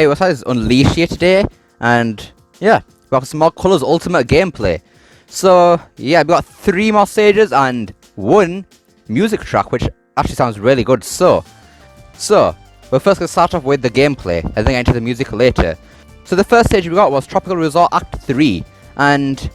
Hey, what's is Unleash here today, and yeah, we got some more Colours Ultimate gameplay. So yeah, we got 3 more stages and 1 music track, which actually sounds really good. So we're first gonna start off with the gameplay, and then get into the music later. So the first stage we got was Tropical Resort Act 3, and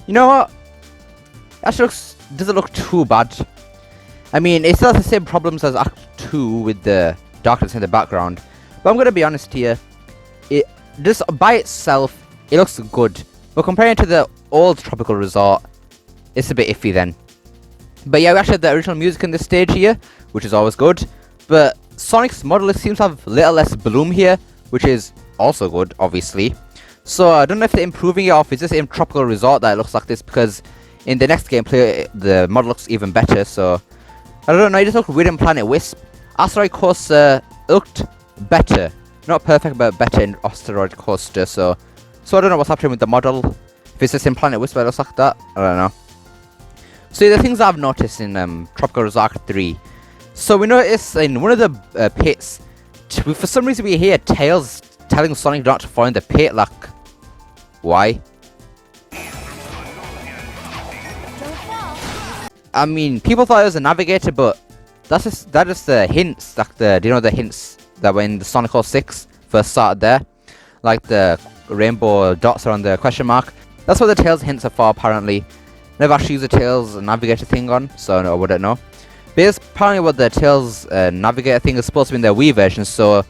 you know what? Actually doesn't look too bad. I mean, it still has the same problems as Act 2 with the darkness in the background. But I'm gonna be honest here, it just by itself, it looks good. But comparing to the old Tropical Resort, it's a bit iffy then. But yeah, we actually had the original music in this stage here, which is always good. But Sonic's model seems to have a little less bloom here, which is also good, obviously. So I don't know if they're improving it or if it's just in Tropical Resort that it looks like this, because in the next gameplay, the model looks even better. So I don't know, it just looked weird in Planet Wisp. Asteroid Coaster looked better. Not perfect, but better in Asteroid Coaster. So I don't know what's happening with the model. If it's just in Planet Wisp, it looks like that. I don't know. So the things I've noticed in Tropical Resort 3. So we notice in one of the pits, for some reason we hear Tails telling Sonic not to fall in the pit. Like, why? I mean, people thought it was a navigator, but that's just the hints. Like do you know the hints that were in the Sonic 06 first started there? Like the rainbow dots around the question mark. That's what the Tails hints are for, apparently. Never actually used the Tails navigator thing on, so I wouldn't know. But it's apparently what the Tails navigator thing is supposed to be in their Wii version, so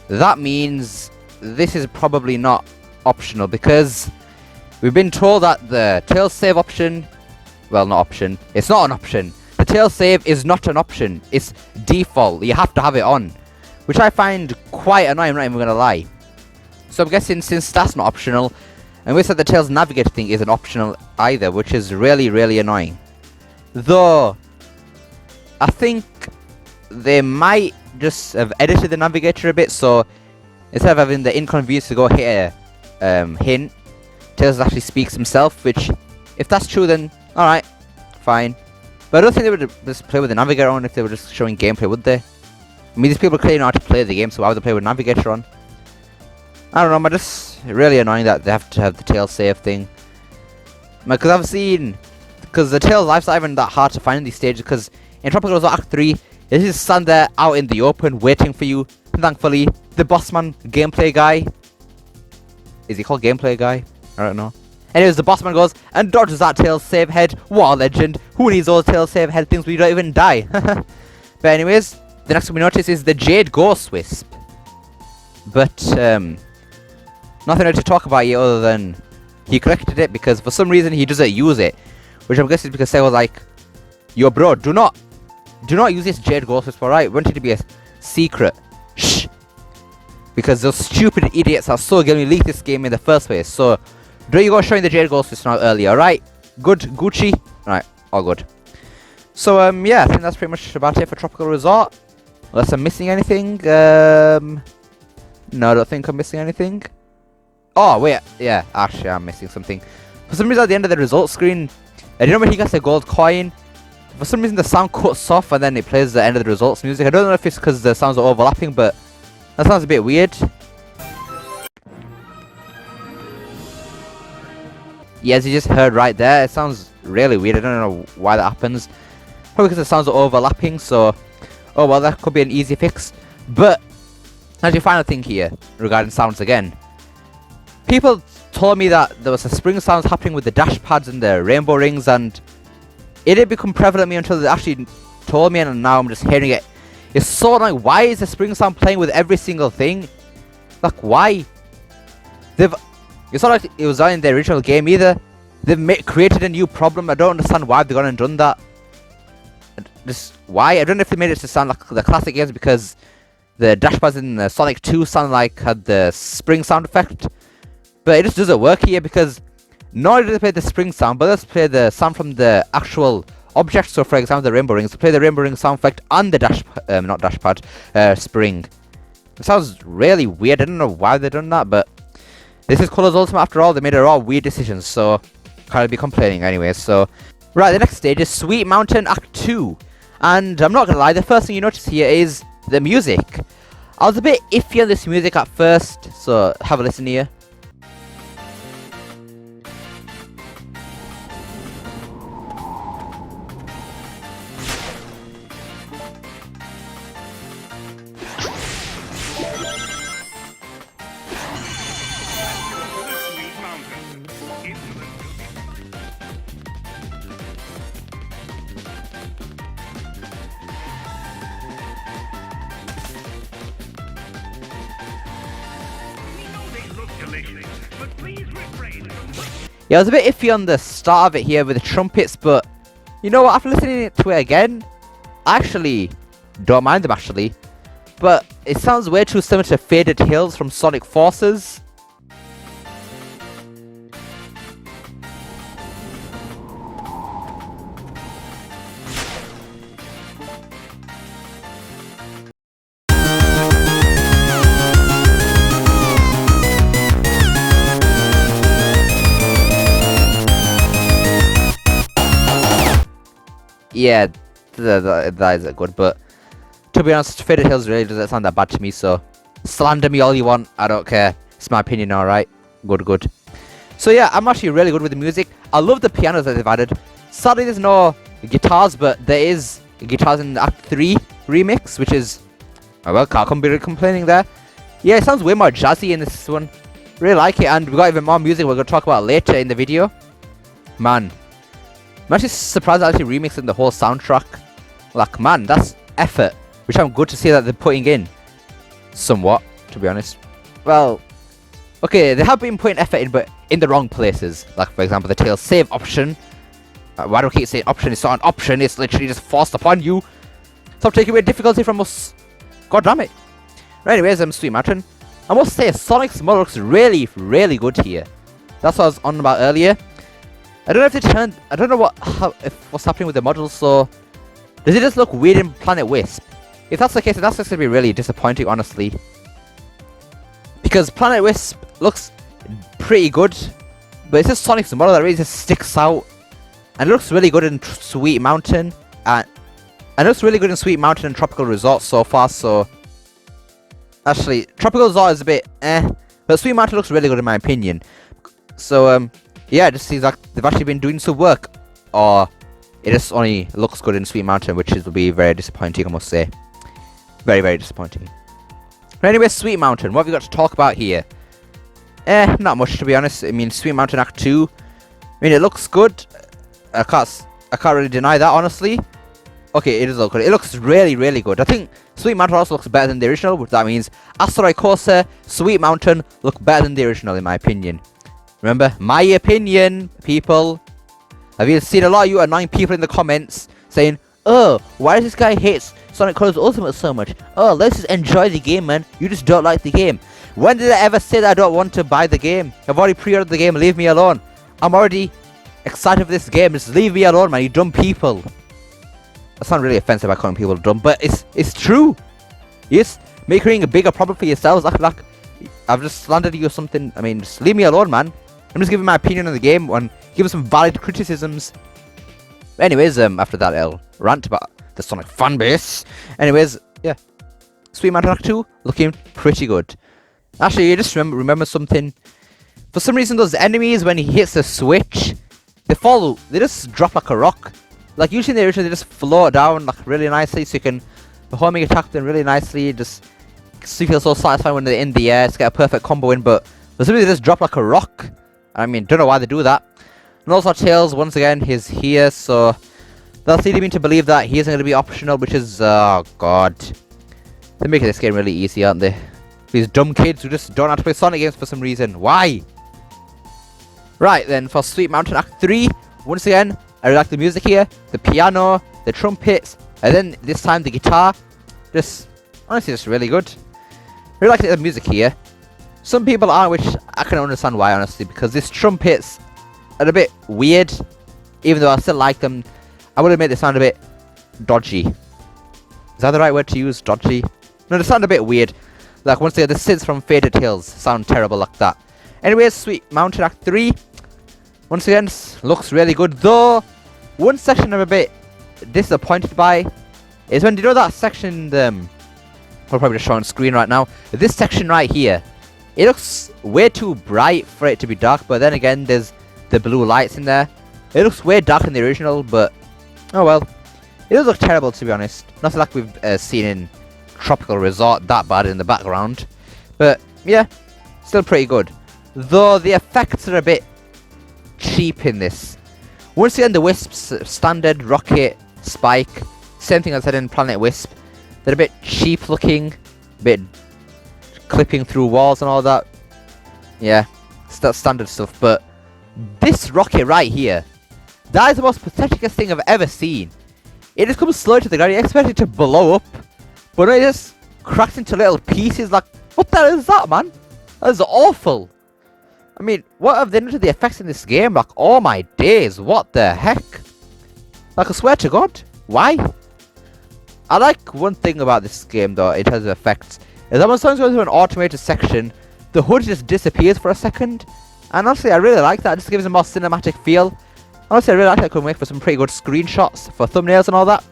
that means this is probably not optional, because we've been told that the Tails save option, well, not option, it's not an option. The Tails save is not an option, it's default, you have to have it on, which I find quite annoying, I'm not even gonna lie. So I'm guessing since that's not optional, and we said the Tails navigator thing isn't optional either, which is really, really annoying. Though, I think they might just have edited the navigator a bit, so instead of having the inconvenience to go hit a hint, Tails actually speaks himself, which, if that's true, then alright, fine. But I don't think they would just play with the navigator on if they were just showing gameplay, would they? I mean, these people clearly know how to play the game, so why would they play with navigator on? I don't know, but just really annoying that they have to have the Tails save thing. Because I've seen, because the Tails life's not even that hard to find in these stages, because in Tropical Resort Act 3, it just stand there out in the open waiting for you. And thankfully, the Bossman gameplay guy, is he called gameplay guy? I don't know. Anyways, the Bossman goes and dodges that Tails save head. What a legend. Who needs those Tails save head things when you don't even die? But anyways, the next one we notice is the Jade Ghost Wisp. But nothing really to talk about here other than he collected it because for some reason he doesn't use it, which I'm guessing is because Sega was like, yo bro, do not use this Jade Ghost Wisp, alright? We want it to be a secret. Shh. Because those stupid idiots are so going to leak this game in the first place. So there you go, showing the Jade Ghost Wisp now earlier, alright? Good, Gucci. Alright, all good. So yeah, I think that's pretty much about it for Tropical Resort. Unless I'm missing anything. No, I don't think I'm missing anything. Oh, wait. Yeah, actually, I'm missing something. For some reason, at the end of the results screen, do you know when he gets a gold coin? For some reason, the sound cuts off and then it plays the end of the results music. I don't know if it's because the sounds are overlapping, but that sounds a bit weird. Yeah, as you just heard right there, it sounds really weird. I don't know why that happens. Probably because the sounds are overlapping, so oh well, that could be an easy fix. But as your final thing here regarding sounds again, people told me that there was a spring sounds happening with the dash pads and the rainbow rings, and it didn't become prevalent to me until they actually told me, and now I'm just hearing it. It's so annoying. Why is the spring sound playing with every single thing? Like, why? It's not like it was not in the original game either. They've created a new problem. I don't understand why they've gone and done that. Just why? I don't know if they made it to sound like the classic games because the dash pads in Sonic 2 sound like had the spring sound effect. But it just doesn't work here because not only do they play the spring sound, but let's play the sound from the actual object. So for example, the rainbow rings. They play the rainbow ring sound effect on the not dash pad, spring. It sounds really weird. I don't know why they've done that, but this is Colours Ultimate after all. They made all weird decisions, so can't be complaining anyway. So right, the next stage is Sweet Mountain Act 2. And I'm not gonna lie, the first thing you notice here is the music. I was a bit iffy on this music at first, so have a listen here. Yeah, I was a bit iffy on the start of it here with the trumpets, but you know what, after listening to it again, I actually don't mind them actually. But it sounds way too similar to Faded Hills from Sonic Forces. Yeah, that is good, but to be honest, Faded Hills really doesn't sound that bad to me, so slander me all you want, I don't care. It's my opinion, alright? Good. So yeah, I'm actually really good with the music. I love the pianos that they've added. Sadly, there's no guitars, but there is guitars in the Act 3 remix, which is... oh well, can't be complaining there. Yeah, it sounds way more jazzy in this one. Really like it, and we got even more music we're going to talk about later in the video. Man. I'm actually surprised they're actually remixing the whole soundtrack. Like, man, that's effort, which I'm good to see that they're putting in. Somewhat, to be honest. Well, okay, they have been putting effort in, but in the wrong places. Like, for example, the tail save option. Why do I keep saying option? It's not an option, it's literally just forced upon you. Stop taking away difficulty from us. God damn it. But anyways, Sweet Mountain. I must say, Sonic's model looks really, really good here. That's what I was on about earlier. I don't know if they turned... I don't know what's happening with the models, so... does it just look weird in Planet Wisp? If that's the case, then that's going to be really disappointing, honestly. Because Planet Wisp looks pretty good, but it's just Sonic's model that really just sticks out. And it looks really good in Sweet Mountain. And it looks really good in Sweet Mountain and Tropical Resort so far, so... actually, Tropical Resort is a bit but Sweet Mountain looks really good in my opinion. So, yeah, it just seems like they've actually been doing some work. Or it just only looks good in Sweet Mountain, which will be very disappointing, I must say. Very, very disappointing. But anyway, Sweet Mountain, what have we got to talk about here? Not much, to be honest. I mean, Sweet Mountain Act 2. I mean, it looks good. I can't really deny that, honestly. Okay, it does look good. It looks really, really good. I think Sweet Mountain also looks better than the original, which that means Asteroid Coaster, Sweet Mountain look better than the original, in my opinion. Remember, my opinion, people. Have you seen a lot of you annoying people in the comments saying, oh, why does this guy hate Sonic Colors Ultimate so much? Oh, let's just enjoy the game, man. You just don't like the game. When did I ever say that I don't want to buy the game? I've already pre-ordered the game, leave me alone. I'm already excited for this game, just leave me alone, man, you dumb people. That's not really offensive by calling people dumb, but it's true. Yes, making a bigger problem for yourselves, like I've just slandered you or something. I mean, just leave me alone, man. I'm just giving my opinion on the game and giving some valid criticisms. Anyways, after that little rant about the Sonic fanbase. Anyways, yeah. Sweet Mountain Act 2 looking pretty good. Actually, you just remember something. For some reason, those enemies, when he hits the switch, they just drop like a rock. Like usually in the original, they just float down like really nicely, so you can homing attack them really nicely. Just so you feel so satisfied when they're in the air, just get a perfect combo in. But for some reason, they just drop like a rock. I mean, don't know why they do that. And also Tails, once again, he's here, so that's leading me to believe that he isn't going to be optional, which is, oh god. They're making this game really easy, aren't they? These dumb kids who just don't have to play Sonic games for some reason. Why? Right, then, for Sweet Mountain Act 3, once again, I really like the music here, the piano, the trumpets, and then this time the guitar. Just, honestly, just really good. I really like the music here. Some people aren't, which I can understand why, honestly, because these trumpets are a bit weird. Even though I still like them, I would admit they sound a bit dodgy. Is that the right word to use? Dodgy? No, they sound a bit weird. Like, once again, the synths from Faded Hills sound terrible like that. Anyways, Sweet Mountain Act 3. Once again, looks really good. Though, one section I'm a bit disappointed by is when, you know that section, I'll probably just show on screen right now. This section right here, it looks way too bright for it to be dark, but then again, there's the blue lights in there. It looks way darker than the original, but oh well. It does look terrible, to be honest. Nothing like we've seen in Tropical Resort that bad in the background. But yeah, still pretty good. Though the effects are a bit cheap in this. Once again, the Wisps, standard, rocket, spike, same thing as I said in Planet Wisp. They're a bit cheap looking, a bit clipping through walls and all that. Yeah, that's standard stuff. But this rocket right here, that is the most patheticest thing I've ever seen. It just comes slow to the ground. You expect it to blow up, but no, it just cracks into little pieces. Like, what the hell is that, man? That is awful. I mean, what have they done to the effects in this game? Like, oh my days, what the heck? Like, I swear to God, why? I like one thing about this game, though, in terms of effects, is that when someone goes to an automated section, the hood just disappears for a second. And honestly, I really like that. It just gives a more cinematic feel. Honestly, I really like that. It could make for some pretty good screenshots for thumbnails and all that.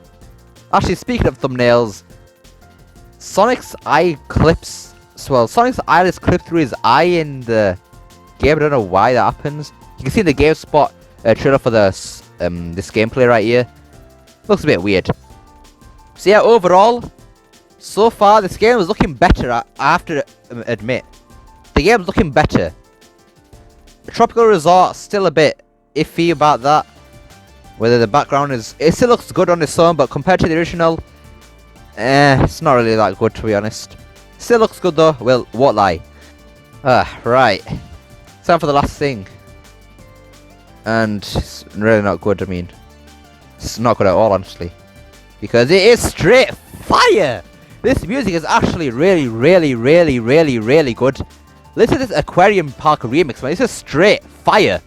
Actually, speaking of thumbnails, Sonic's eye clips. Well, Sonic's eyelid clipped through his eye in the game. I don't know why that happens. You can see in the GameSpot trailer for this gameplay right here. Looks a bit weird. So yeah, overall, so far this game is looking better. I have to admit, the game's looking better. Tropical Resort still a bit iffy about that. Whether the background is, it still looks good on its own, but compared to the original, it's not really that good, to be honest. Still looks good though. Well, what lie? Right. Time for the last thing. And it's really not good. I mean, it's not good at all, honestly, because it is straight fire. This music is actually really good. Listen to this Aquarium Park remix, man. This is straight fire.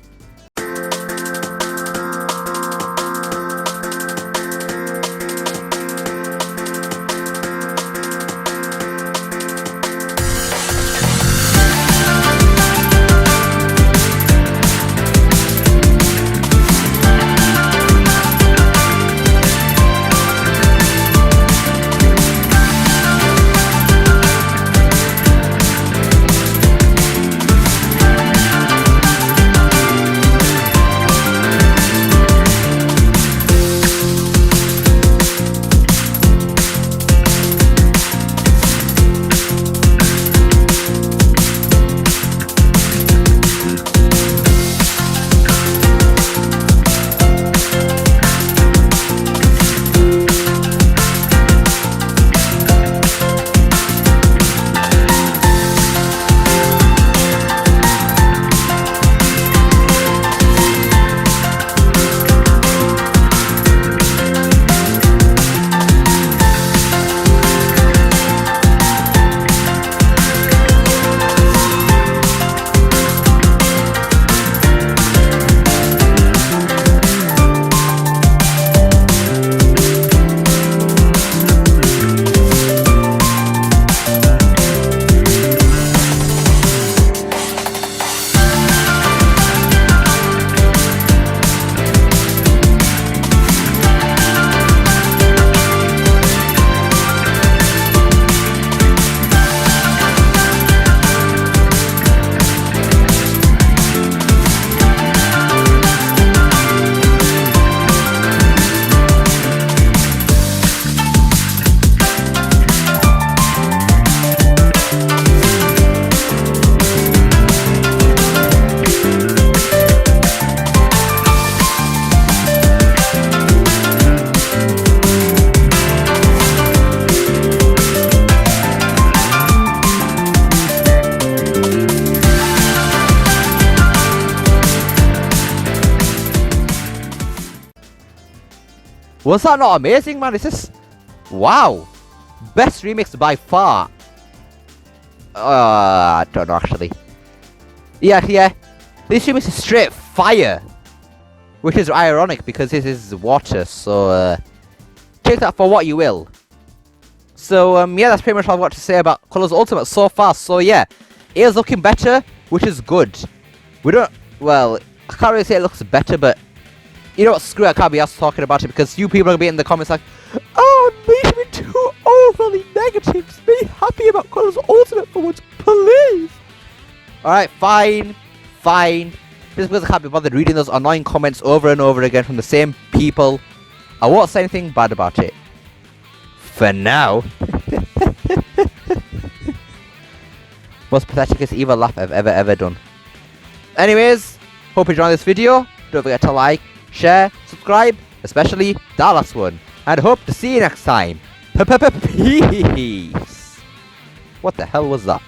Was that not amazing, man? Is this... Wow. Best remix by far. I don't know, actually. Yeah. This remix is straight fire. Which is ironic, because this is water, so... take that for what you will. So, yeah, that's pretty much all I've got to say about Colours Ultimate so far. So, yeah. It is looking better, which is good. We don't... Well, I can't really say it looks better, but... You know what, screw it, I can't be asked talking about it, because you people are going to be in the comments like, oh, I'm making me too overly negatives. Be happy about Colour's Ultimate for once, please. Alright, fine. Just because I can't be bothered reading those annoying comments over and over again from the same people, I won't say anything bad about it. For now. Most patheticest evil laugh I've ever done. Anyways, hope you enjoyed this video. Don't forget to like, share, subscribe, especially that last one. And hope to see you next time. Peace. What the hell was that?